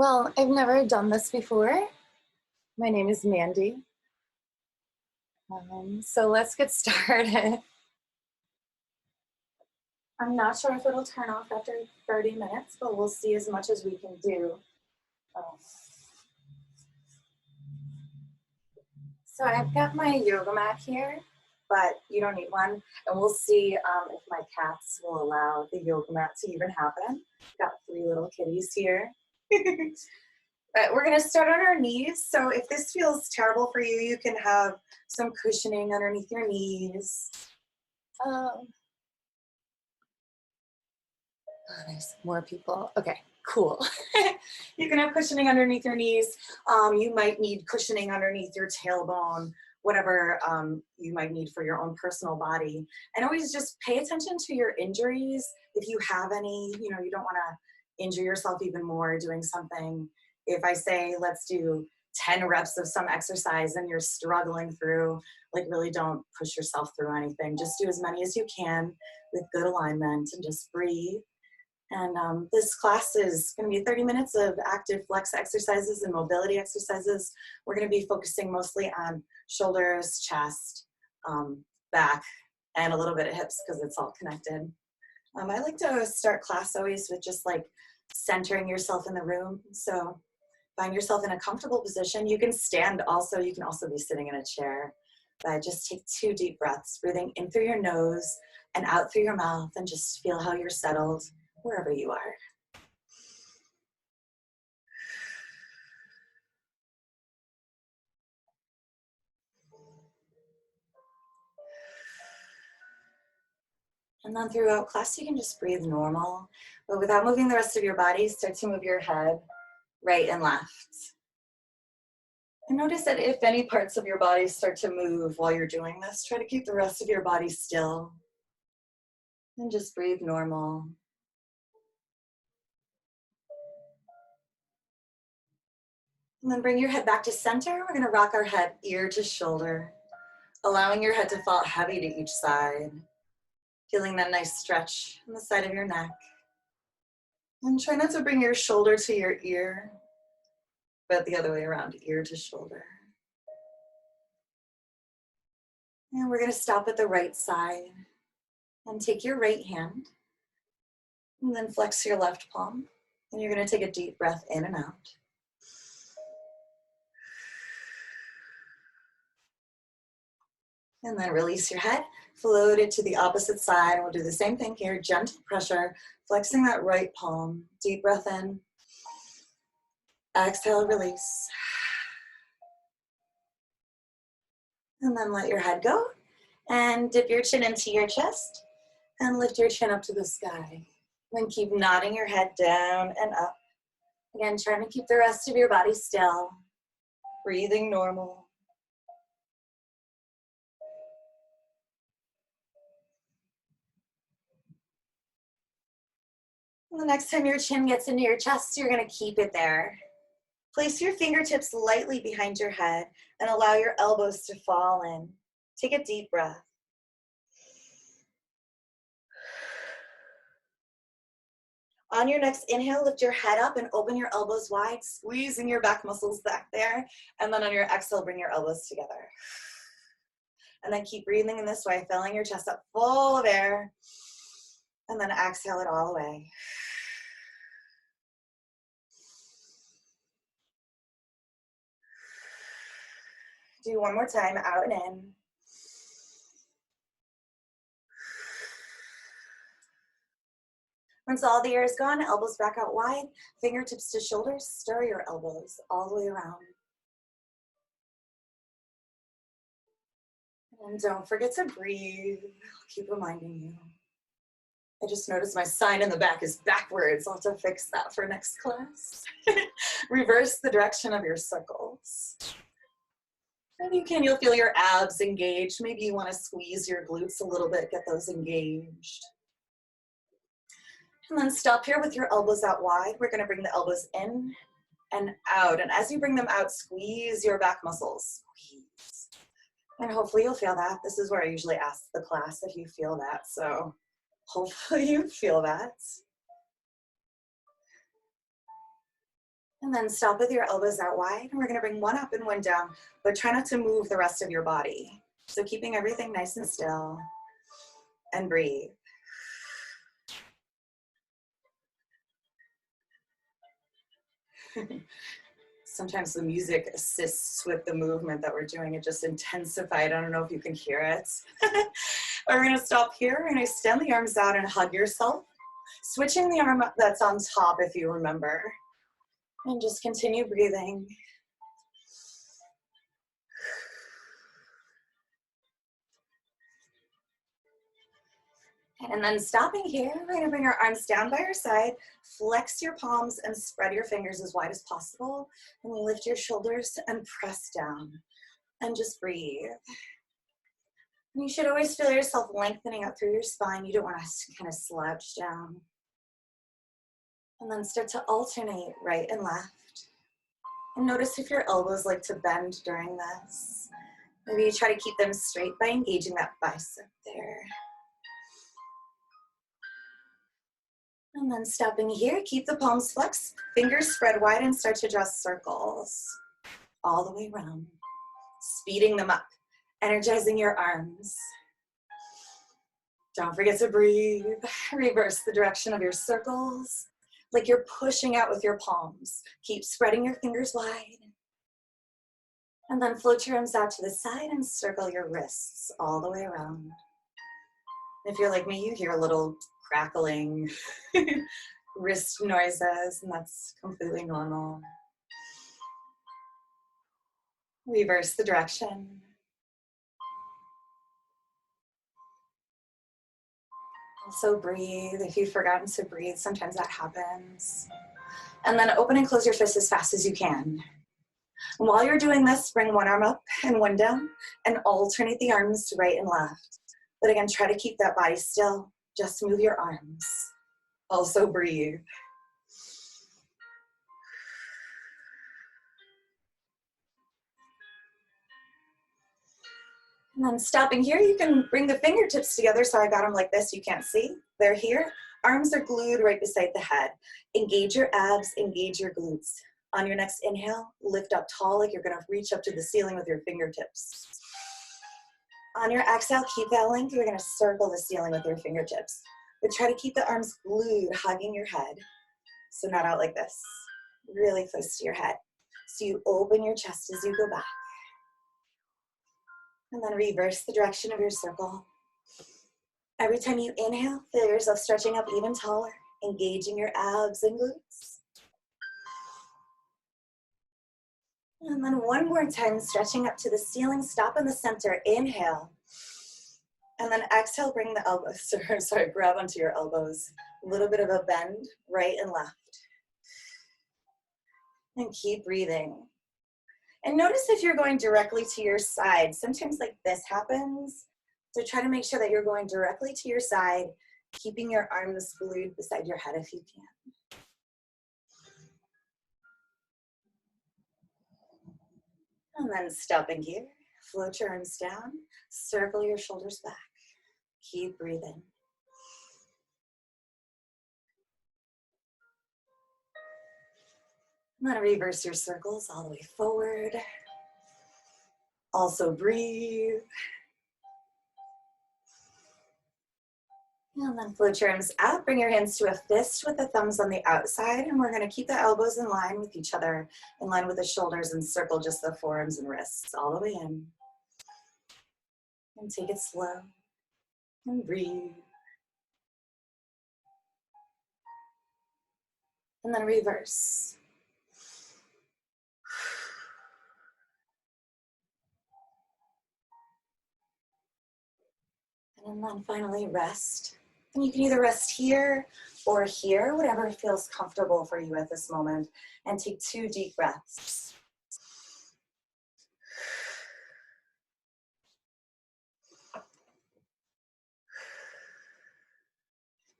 Well, I've never done this before. My name is Mandy. So let's get started. I'm not sure if it'll turn off after 30 minutes, but we'll see as much as we can do. So I've got my yoga mat here, but you don't need one. And we'll see if my cats will allow the yoga mat to even happen. Got 3 little kitties here. But we're gonna start on our knees. So if this feels terrible for you, you can have some cushioning underneath your knees. Oh, there's more people. Okay, cool. You can have cushioning underneath your knees. You might need cushioning underneath your tailbone, whatever you might need for your own personal body. And always just pay attention to your injuries. If you have any, you don't wanna injure yourself even more doing something. If I say, let's do 10 reps of some exercise and you're struggling through, like really don't push yourself through anything. Just do as many as you can with good alignment and just breathe. And this class is going to be 30 minutes of active flex exercises and mobility exercises. We're going to be focusing mostly on shoulders, chest, back, and a little bit of hips because it's all connected. I like to start class always with just like centering yourself in the room. So find yourself in a comfortable position. You can stand also. You can also be sitting in a chair. But just take 2 deep breaths, breathing in through your nose and out through your mouth, and just feel how you're settled wherever you are. And then throughout class, you can just breathe normal, but without moving the rest of your body, start to move your head right and left. And notice that if any parts of your body start to move while you're doing this, try to keep the rest of your body still. And just breathe normal. And then bring your head back to center. We're gonna rock our head ear to shoulder, allowing your head to fall heavy to each side. Feeling that nice stretch on the side of your neck. And try not to bring your shoulder to your ear, but the other way around, ear to shoulder. And we're gonna stop at the right side and take your right hand and then flex your left palm. And you're gonna take a deep breath in and out. And then release your head, float it to the opposite side. We'll do the same thing here, gentle pressure, flexing that right palm. Deep breath in. Exhale, release. And then let your head go. And dip your chin into your chest. And lift your chin up to the sky. Then keep nodding your head down and up. Again, trying to keep the rest of your body still. Breathing normal. And the next time your chin gets into your chest, you're gonna keep it there. Place your fingertips lightly behind your head and allow your elbows to fall in. Take a deep breath. On your next inhale, lift your head up and open your elbows wide, squeezing your back muscles back there. And then on your exhale, bring your elbows together. And then keep breathing in this way, filling your chest up full of air. And then exhale it all away. Do one more time, out and in. Once all the air is gone, elbows back out wide, fingertips to shoulders, stir your elbows all the way around. And don't forget to breathe. I'll keep reminding you. I just noticed my sign in the back is backwards. I'll have to fix that for next class. Reverse the direction of your circles. And you can, you'll feel your abs engaged. Maybe you want to squeeze your glutes a little bit, get those engaged. And then stop here with your elbows out wide. We're gonna bring the elbows in and out. And as you bring them out, squeeze your back muscles. Squeeze. And hopefully you'll feel that. This is where I usually ask the class if you feel that. So hopefully you feel that. And then stop with your elbows out wide. And we're gonna bring one up and one down, but try not to move the rest of your body. So keeping everything nice and still, and breathe. Sometimes the music assists with the movement that we're doing. It just intensified. I don't know if you can hear it. We're gonna stop here. We're gonna extend the arms out and hug yourself. Switching the arm that's on top if you remember. And just continue breathing. And then stopping here, we're gonna bring our arms down by your side, flex your palms and spread your fingers as wide as possible. And lift your shoulders and press down. And just breathe. And you should always feel yourself lengthening up through your spine. You don't wanna kind of slouch down. And then start to alternate right and left. And notice if your elbows like to bend during this. Maybe you try to keep them straight by engaging that bicep there. And then stopping here, keep the palms flexed, fingers spread wide and start to draw circles all the way around. Speeding them up, energizing your arms. Don't forget to breathe. Reverse the direction of your circles, like you're pushing out with your palms. Keep spreading your fingers wide. And then float your arms out to the side and circle your wrists all the way around. If you're like me, you hear a little crackling wrist noises, and that's completely normal. Reverse the direction. Also breathe. If you've forgotten to breathe, sometimes that happens. And then open and close your fists as fast as you can. And while you're doing this, bring one arm up and one down, and alternate the arms to right and left. But again, try to keep that body still. Just move your arms. Also breathe. And then stopping here, you can bring the fingertips together. So I got them like this, you can't see. They're here. Arms are glued right beside the head. Engage your abs, engage your glutes. On your next inhale, lift up tall like you're gonna reach up to the ceiling with your fingertips. On your exhale, keep that length. You're gonna circle the ceiling with your fingertips. But try to keep the arms glued, hugging your head. So not out like this, really close to your head. So you open your chest as you go back. And then reverse the direction of your circle. Every time you inhale, feel yourself stretching up even taller, engaging your abs and glutes. And then one more time, stretching up to the ceiling, stop in the center, inhale. And then exhale, bring the elbows, sorry, grab onto your elbows. A little bit of a bend, right and left. And keep breathing. And notice if you're going directly to your side. Sometimes like this happens. So try to make sure that you're going directly to your side, keeping your arms glued beside your head if you can. And then stopping here, float your arms down, circle your shoulders back. Keep breathing. And then reverse your circles all the way forward. Also breathe. And then float your arms out, bring your hands to a fist with the thumbs on the outside, and we're gonna keep the elbows in line with each other, in line with the shoulders, and circle just the forearms and wrists all the way in. And take it slow, and breathe. And then reverse. And then finally rest. And you can either rest here or here, whatever feels comfortable for you at this moment. And take 2 deep breaths.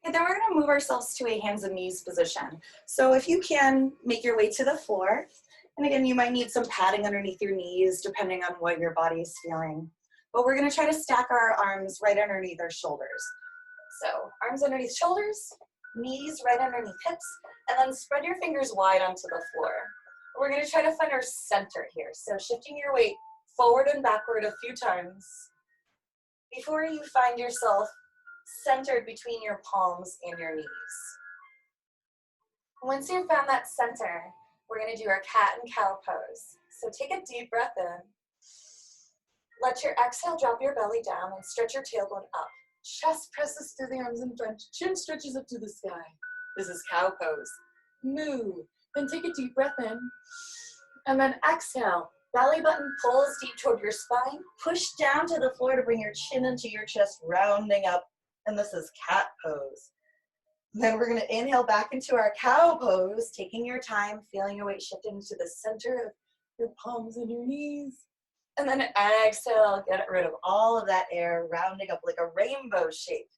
And then we're gonna move ourselves to a hands and knees position. So if you can, make your way to the floor. And again, you might need some padding underneath your knees, depending on what your body is feeling. But we're gonna try to stack our arms right underneath our shoulders. So arms underneath shoulders, knees right underneath hips, and then spread your fingers wide onto the floor. We're gonna try to find our center here. So shifting your weight forward and backward a few times before you find yourself centered between your palms and your knees. Once you've found that center, we're gonna do our cat and cow pose. So take a deep breath in. Let your exhale drop your belly down and stretch your tailbone up. Chest presses through the arms in front, chin stretches up to the sky. This is cow pose. Move, then take a deep breath in, and then exhale. Belly button pulls deep toward your spine. Push down to the floor to bring your chin into your chest, rounding up, and this is cat pose. Then we're gonna inhale back into our cow pose, taking your time, feeling your weight shift into the center of your palms and your knees. And then exhale, get rid of all of that air, rounding up like a rainbow shape.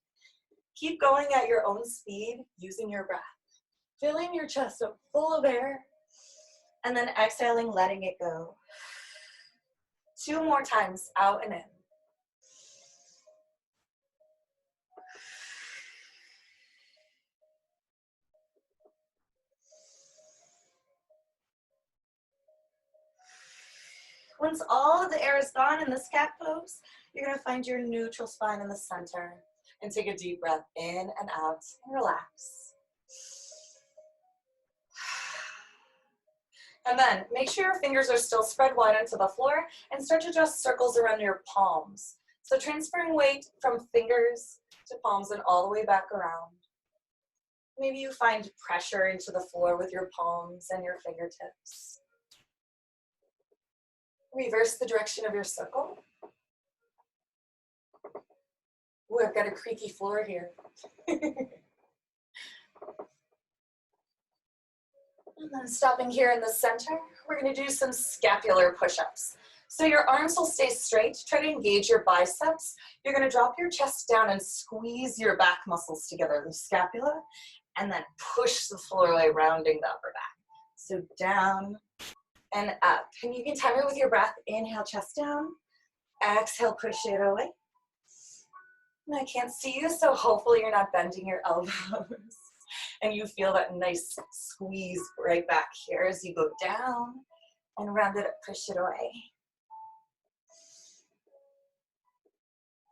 Keep going at your own speed, using your breath. Filling your chest up full of air, and then exhaling, letting it go. 2 more times, out and in. Once all of the air is gone in this cat pose, you're gonna find your neutral spine in the center and take a deep breath in and out and relax. And then make sure your fingers are still spread wide onto the floor and start to draw circles around your palms. So transferring weight from fingers to palms and all the way back around. Maybe you find pressure into the floor with your palms and your fingertips. Reverse the direction of your circle. Ooh, I've got a creaky floor here. And then stopping here in the center, we're gonna do some scapular push-ups. So your arms will stay straight. Try to engage your biceps. You're gonna drop your chest down and squeeze your back muscles together, the scapula, and then push the floor away, rounding the upper back. So down and up. And you can time it with your breath. Inhale, chest down. Exhale, push it away. And I can't see you, so hopefully you're not bending your elbows. And you feel that nice squeeze right back here as you go down and round it up, push it away.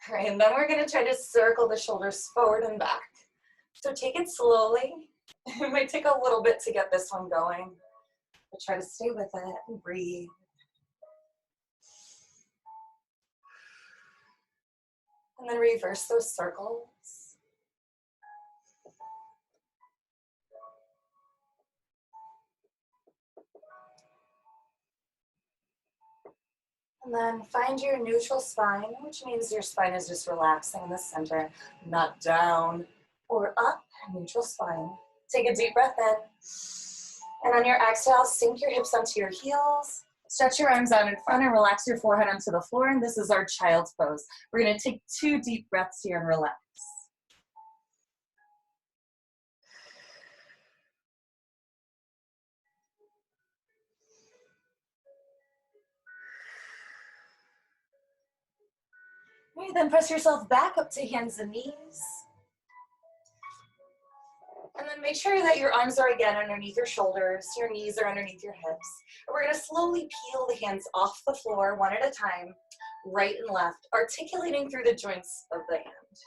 All right, and then we're gonna try to circle the shoulders forward and back. So take it slowly. It might take a little bit to get this one going, but try to stay with it and breathe. And then reverse those circles. And then find your neutral spine, which means your spine is just relaxing in the center, not down or up, neutral spine. Take a deep breath in. And on your exhale, sink your hips onto your heels. Stretch your arms out in front and relax your forehead onto the floor. And this is our child's pose. We're gonna take 2 deep breaths here and relax. Okay, then press yourself back up to hands and knees. And then make sure that your arms are again underneath your shoulders, your knees are underneath your hips. And we're gonna slowly peel the hands off the floor one at a time, right and left, articulating through the joints of the hand.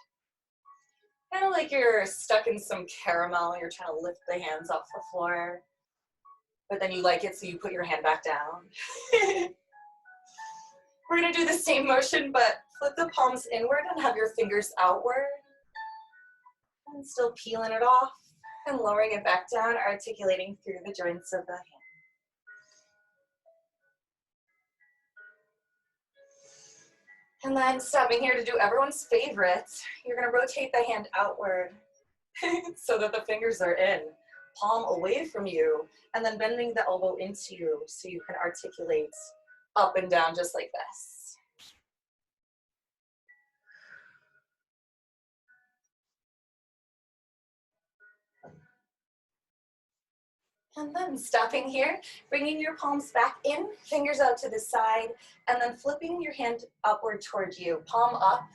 Kind of like you're stuck in some caramel, you're trying to lift the hands off the floor, but then you like it, so you put your hand back down. We're gonna do the same motion, but flip the palms inward and have your fingers outward. And still peeling it off and lowering it back down, articulating through the joints of the hand. And then stopping here to do everyone's favorite, you're gonna rotate the hand outward so that the fingers are in, palm away from you, and then bending the elbow into you so you can articulate up and down just like this. And then stopping here, bringing your palms back in, fingers out to the side, and then flipping your hand upward toward you, palm up.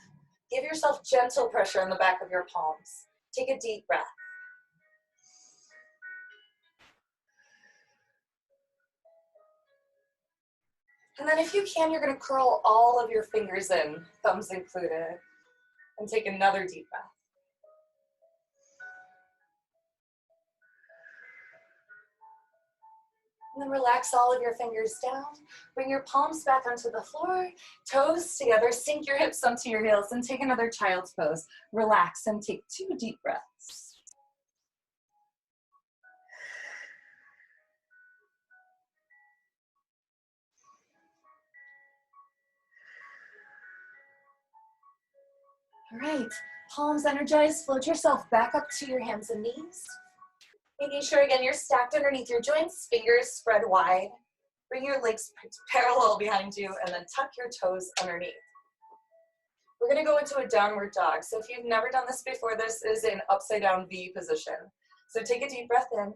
Give yourself gentle pressure on the back of your palms. Take a deep breath. And then if you can, you're gonna curl all of your fingers in, thumbs included, and take another deep breath. And then relax all of your fingers down. Bring your palms back onto the floor, toes together, sink your hips onto your heels, and take another child's pose. Relax and take 2 deep breaths. All right, palms energized, float yourself back up to your hands and knees. Making sure, again, you're stacked underneath your joints, fingers spread wide. Bring your legs parallel behind you, and then tuck your toes underneath. We're gonna go into a downward dog. So if you've never done this before, this is an upside down V position. So take a deep breath in.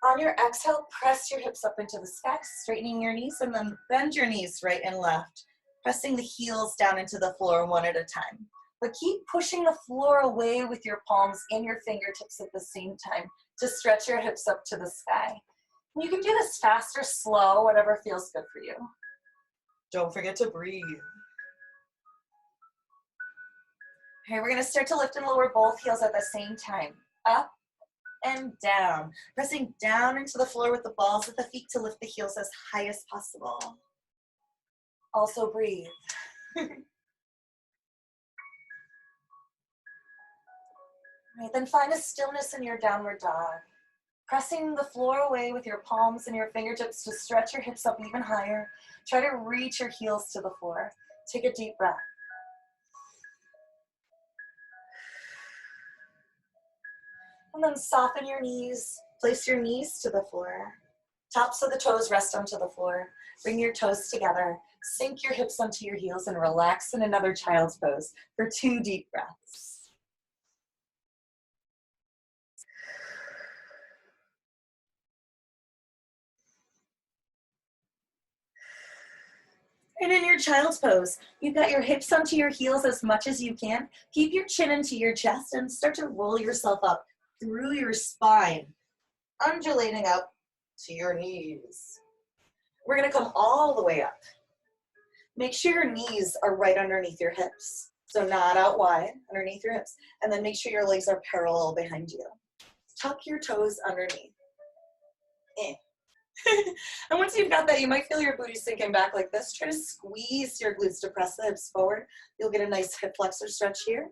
On your exhale, press your hips up into the sky, straightening your knees, and then bend your knees right and left, pressing the heels down into the floor one at a time. But keep pushing the floor away with your palms and your fingertips at the same time to stretch your hips up to the sky. You can do this fast or slow, whatever feels good for you. Don't forget to breathe. Okay, we're gonna start to lift and lower both heels at the same time. Up and down. Pressing down into the floor with the balls of the feet to lift the heels as high as possible. Also breathe. Right, then find a stillness in your downward dog. Pressing the floor away with your palms and your fingertips to stretch your hips up even higher. Try to reach your heels to the floor. Take a deep breath. And then soften your knees. Place your knees to the floor. Tops of the toes rest onto the floor. Bring your toes together. Sink your hips onto your heels and relax in another child's pose for 2 deep breaths. And in your child's pose, you've got your hips onto your heels as much as you can. Keep your chin into your chest and start to roll yourself up through your spine, undulating up to your knees. We're gonna come all the way up. Make sure your knees are right underneath your hips. So not out wide, underneath your hips. And then make sure your legs are parallel behind you. Tuck your toes underneath. And once you've got that, you might feel your booty sinking back like this. Try to squeeze your glutes to press the hips forward. You'll get a nice hip flexor stretch here.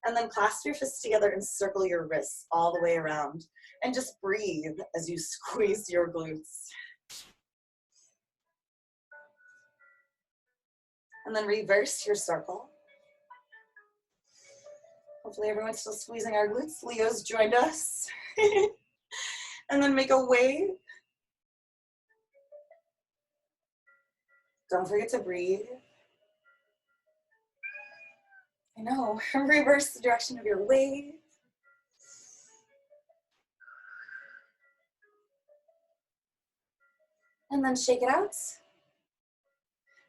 And then clasp your fists together and circle your wrists all the way around. And just breathe as you squeeze your glutes. And then reverse your circle. Hopefully everyone's still squeezing our glutes. Leo's joined us. And then make a wave. Don't forget to breathe. I know, reverse the direction of your wave. And then shake it out.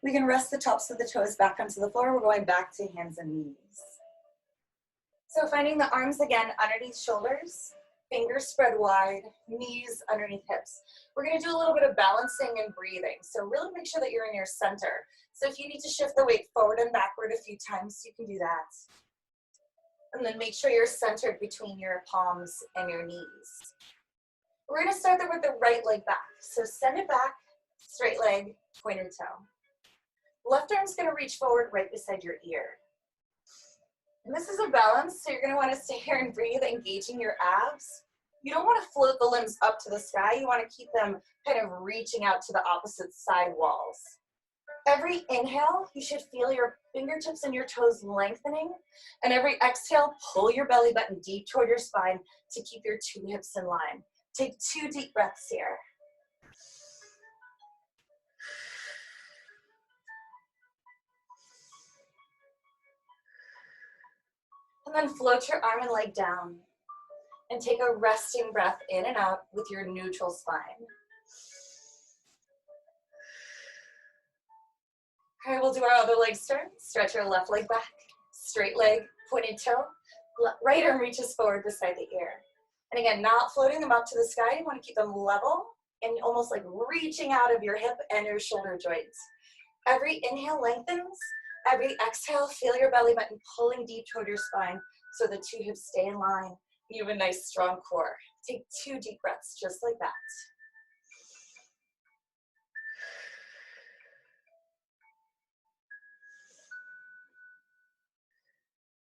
We can rest the tops of the toes back onto the floor. We're going back to hands and knees. So finding the arms again underneath shoulders, fingers spread wide, knees underneath hips. We're gonna do a little bit of balancing and breathing. So really make sure that you're in your center. So if you need to shift the weight forward and backward a few times, you can do that. And then make sure you're centered between your palms and your knees. We're gonna start there with the right leg back. So send it back, straight leg, pointed toe. Left arm's gonna reach forward right beside your ear. And this is a balance, so you're gonna wanna stay here and breathe, engaging your abs. You don't wanna float the limbs up to the sky. You wanna keep them kind of reaching out to the opposite side walls. Every inhale, you should feel your fingertips and your toes lengthening. And every exhale, pull your belly button deep toward your spine to keep your 2 hips in line. Take 2 deep breaths here. And then float your arm and leg down. And take a resting breath in and out with your neutral spine. All right, we'll do our other leg turn. Stretch your left leg back, straight leg, pointed toe. Right arm reaches forward beside the ear. And again, not floating them up to the sky. You want to keep them level, and almost like reaching out of your hip and your shoulder joints. Every inhale lengthens. Every exhale, feel your belly button pulling deep toward your spine so the two hips stay in line. You have a nice strong core. Take 2 deep breaths just like that.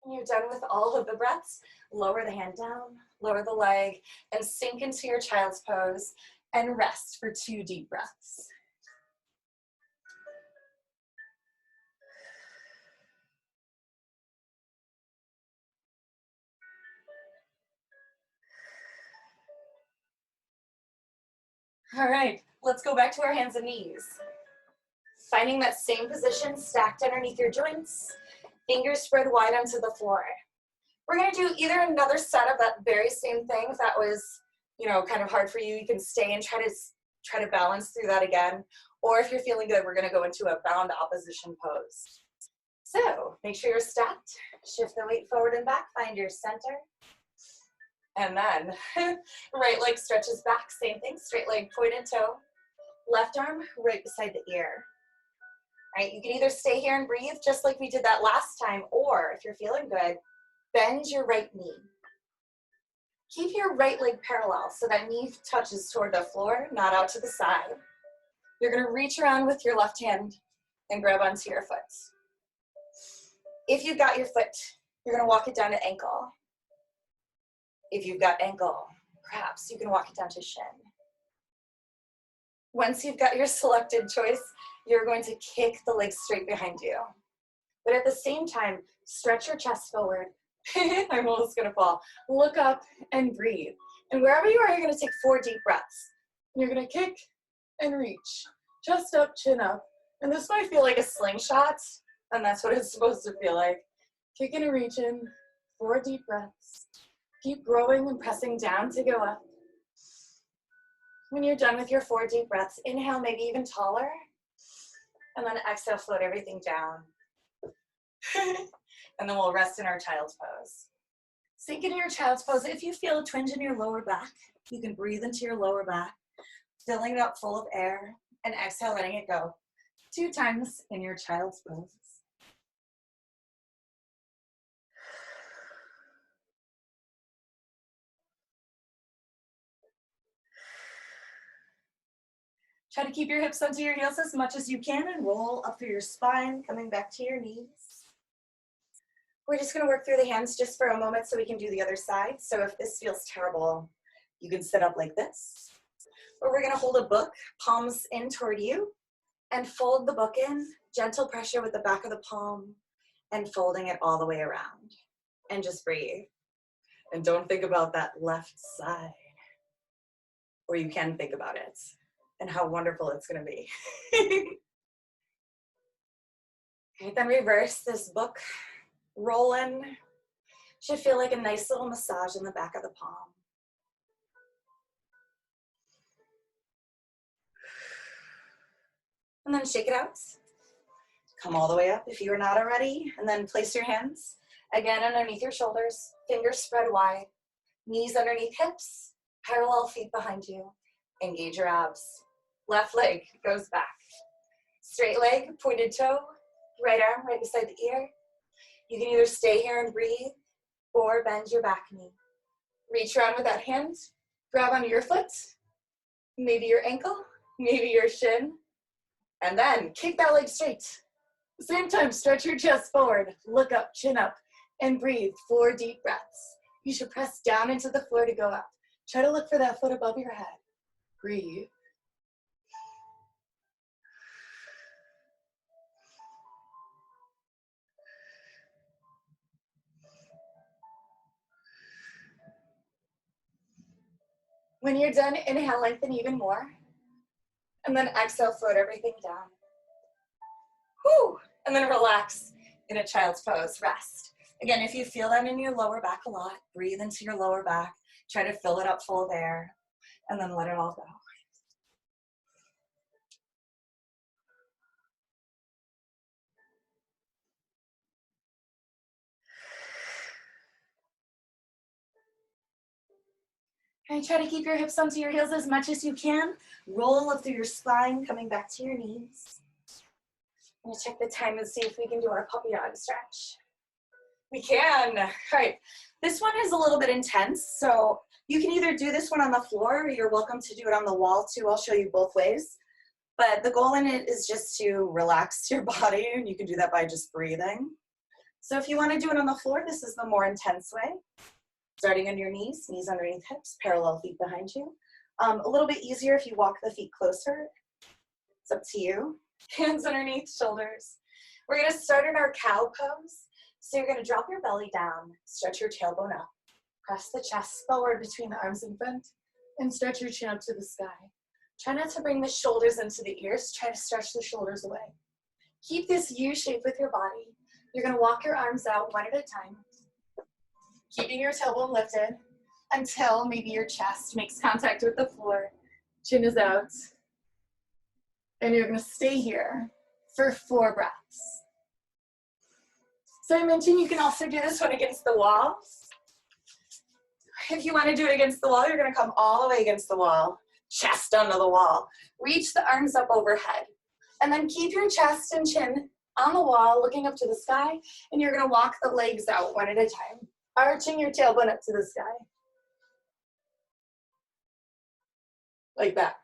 When you're done with all of the breaths, lower the hand down, lower the leg, and sink into your child's pose and rest for 2 deep breaths. All right, let's go back to our hands and knees. Finding that same position stacked underneath your joints, fingers spread wide onto the floor. We're gonna do either another set of that very same thing. If that was, kind of hard for you, you can stay and try to balance through that again. Or if you're feeling good, we're gonna go into a bound opposition pose. So make sure you're stacked, shift the weight forward and back, find your center. And then right leg stretches back, same thing, straight leg, pointed toe, left arm right beside the ear. Right, you can either stay here and breathe just like we did that last time, or if you're feeling good, bend your right knee. Keep your right leg parallel so that knee touches toward the floor, not out to the side. You're gonna reach around with your left hand and grab onto your foot. If you've got your foot, you're gonna walk it down to ankle. If you've got ankle, perhaps you can walk it down to shin. Once you've got your selected choice, you're going to kick the legs straight behind you. But at the same time, stretch your chest forward. I'm almost gonna fall. Look up and breathe. And wherever you are, you're gonna take 4 deep breaths. And you're gonna kick and reach. Chest up, chin up. And this might feel like a slingshot, and that's what it's supposed to feel like. Kicking and reaching, 4 deep breaths. Keep growing and pressing down to go up. When you're done with your 4 deep breaths, inhale maybe even taller, and then exhale, float everything down. And then we'll rest in our child's pose. Sink into your child's pose. If you feel a twinge in your lower back, you can breathe into your lower back, filling it up full of air, and exhale, letting it go. 2 times in your child's pose. Try to keep your hips onto your heels as much as you can and roll up through your spine, coming back to your knees. We're just gonna work through the hands just for a moment so we can do the other side. So if this feels terrible, you can sit up like this. Or we're gonna hold a book, palms in toward you, and fold the book in, gentle pressure with the back of the palm, and folding it all the way around. And just breathe. And don't think about that left side. Or you can think about it and how wonderful it's gonna be. Okay, then reverse this book, roll in. Should feel like a nice little massage in the back of the palm. And then shake it out. Come all the way up if you are not already, and then place your hands again underneath your shoulders, fingers spread wide, knees underneath hips, parallel feet behind you. Engage your abs. Left leg goes back. Straight leg, pointed toe, right arm right beside the ear. You can either stay here and breathe or bend your back knee. Reach around with that hand, grab onto your foot, maybe your ankle, maybe your shin, and then kick that leg straight. Same time, stretch your chest forward, look up, chin up, and breathe 4 deep breaths. You should press down into the floor to go up. Try to look for that foot above your head. Breathe. When you're done, inhale, lengthen even more. And then exhale, float everything down. Whew. And then relax in a child's pose, rest. Again, if you feel that in your lower back a lot, breathe into your lower back. Try to fill it up full of air, and then let it all go. And try to keep your hips onto your heels as much as you can. Roll up through your spine, coming back to your knees. I'm gonna check the time and see if we can do our puppy dog stretch. We can. All right. This one is a little bit intense, so you can either do this one on the floor or you're welcome to do it on the wall too. I'll show you both ways. But the goal in it is just to relax your body, and you can do that by just breathing. So if you want to do it on the floor, this is the more intense way. Starting on your knees, knees underneath hips, parallel feet behind you. A little bit easier if you walk the feet closer. It's up to you. Hands underneath shoulders. We're going to start in our cow pose. So you're going to drop your belly down, stretch your tailbone up, press the chest forward between the arms in front, and stretch your chin up to the sky. Try not to bring the shoulders into the ears. Try to stretch the shoulders away. Keep this U shape with your body. You're going to walk your arms out one at a time, keeping your tailbone lifted until maybe your chest makes contact with the floor. Chin is out. And you're going to stay here for 4 breaths. So I mentioned you can also do this one against the wall. If you want to do it against the wall, you're going to come all the way against the wall, chest onto the wall. Reach the arms up overhead. And then keep your chest and chin on the wall, looking up to the sky, and you're going to walk the legs out one at a time, arching your tailbone up to the sky. Like that.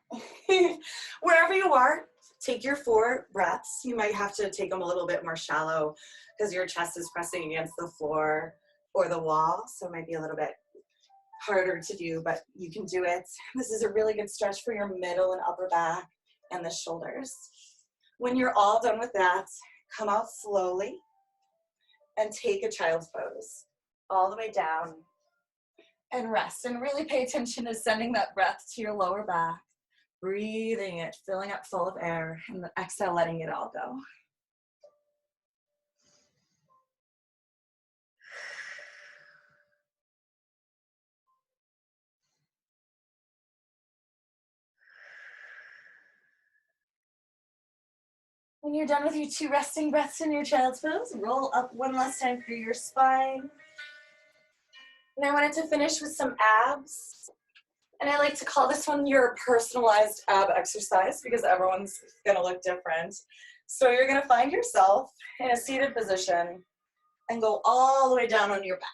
Wherever you are, take your 4 breaths. You might have to take them a little bit more shallow because your chest is pressing against the floor or the wall, so it might be a little bit harder to do, but you can do it. This is a really good stretch for your middle and upper back and the shoulders. When you're all done with that, come out slowly and take a child's pose all the way down and rest. And really pay attention to sending that breath to your lower back, breathing it, filling up full of air, and the exhale, letting it all go. When you're done with your 2 resting breaths in your child's pose, roll up one last time through your spine. And I wanted to finish with some abs. And I like to call this one your personalized ab exercise because everyone's gonna look different. So you're gonna find yourself in a seated position and go all the way down on your back.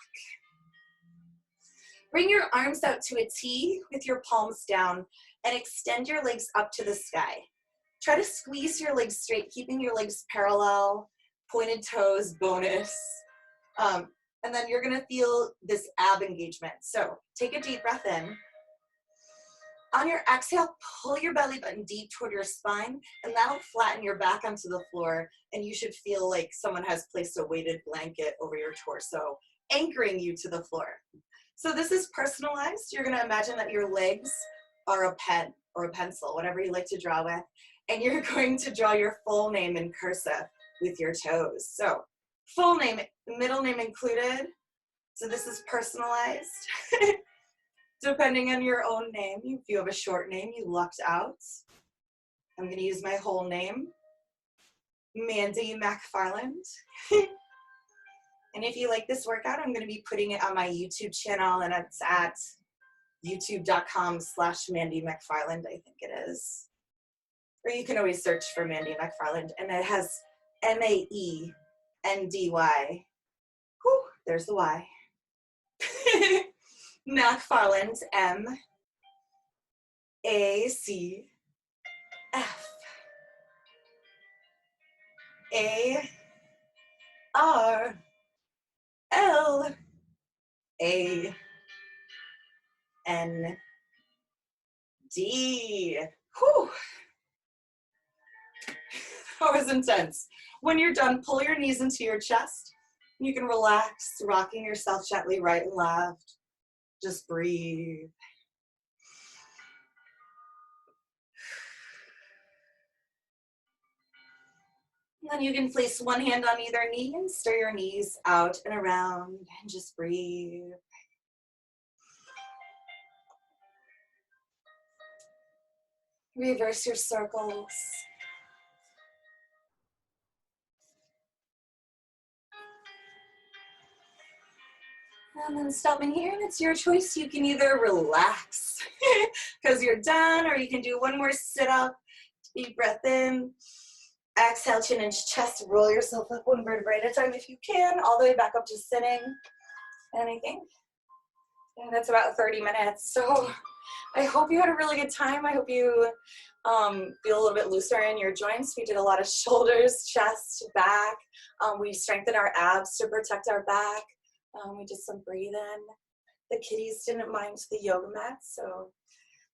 Bring your arms out to a T with your palms down and extend your legs up to the sky. Try to squeeze your legs straight, keeping your legs parallel, pointed toes, bonus. And then you're gonna feel this ab engagement. So take a deep breath in. On your exhale, pull your belly button deep toward your spine, and that'll flatten your back onto the floor, and you should feel like someone has placed a weighted blanket over your torso, anchoring you to the floor. So this is personalized. You're gonna imagine that your legs are a pen or a pencil, whatever you like to draw with, and you're going to draw your full name in cursive with your toes. So full name, middle name included. So this is personalized. Depending on your own name, if you have a short name, you lucked out. I'm going to use my whole name, Mandy McFarland. And if you like this workout, I'm going to be putting it on my YouTube channel, and it's at youtube.com/Mandy McFarland, I think it is. Or you can always search for Mandy McFarland, and it has MAENDY. Whew, there's the Y. McFarland, McFarland. Whew. That was intense. When you're done, pull your knees into your chest. You can relax, rocking yourself gently right and left. Just breathe. And then you can place one hand on either knee and stir your knees out and around and just breathe. Reverse your circles. And then stopping here, and it's your choice. You can either relax because you're done, or you can do one more sit-up. Deep breath in. Exhale, chin and chest. Roll yourself up one vertebrae at a time if you can, all the way back up to sitting. And I think that's about 30 minutes. So I hope you had a really good time. I hope you feel a little bit looser in your joints. We did a lot of shoulders, chest, back. We strengthened our abs to protect our back. We did some breathing. The kitties didn't mind the yoga mat, so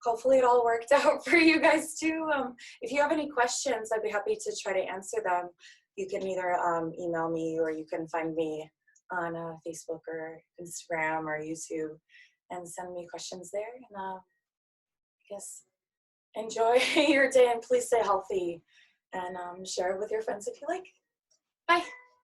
hopefully it all worked out for you guys too. If you have any questions, I'd be happy to try to answer them. You can either email me, or you can find me on Facebook or Instagram or YouTube and send me questions there. And I guess enjoy your day, and please stay healthy, and share it with your friends if you like. Bye.